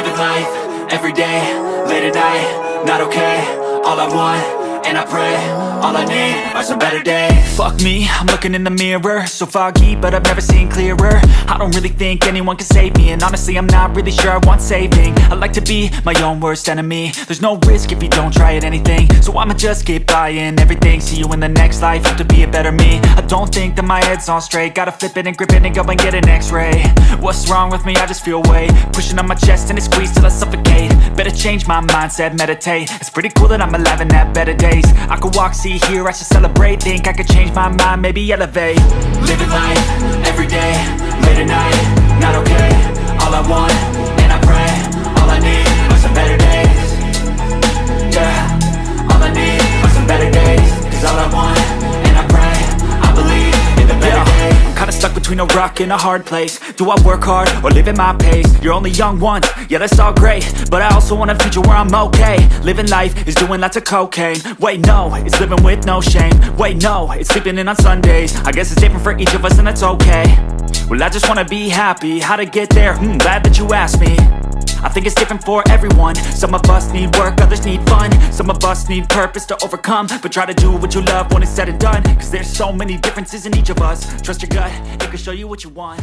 living life, everyday, late at night, not okay. All I want, and I pray, all I need are some better days. Fuck me, I'm looking in the mirror, so foggy, but I've never seen clearer. I don't really think anyone can save me, and honestly I'm not really sure I want saving. I like to be my own worst enemy. There's no risk if you don't try at anything, so I'ma just keep buying everything. See you in the next life, have to be a better me. I don't think that my head's on straight, gotta flip it and grip it and go and get an x-ray. What's wrong with me? I just feel weight pushing on my chest and it squeezes till I suffocate. Better change my mindset, meditate. It's pretty cool that I'm alive and have better days. I could walk, see, hear, I should celebrate. Think I could change my mind, maybe elevate. Living life, everyday, late at night, not okay. All I want, and I pray, all I need are some better days. Yeah, all I need are some better days. Cause all I want, and I pray, I believe in the better days. I'm kinda stuck between a rock and a hard place. Do I work hard or live at my pace? You're only young once, yeah that's all great, but I also want a future where I'm okay. Living life is doing lots of cocaine. Wait no, it's living with no shame. Wait no, it's sleeping in on Sundays. I guess it's different for each of us and that's okay. Well I just wanna be happy, how to get there? Glad that you asked me. I think it's different for everyone. Some of us need work, others need fun. Some of us need purpose to overcome. But try to do what you love when it's said and done. Cause there's so many differences in each of us. Trust your gut, it can show you what you want.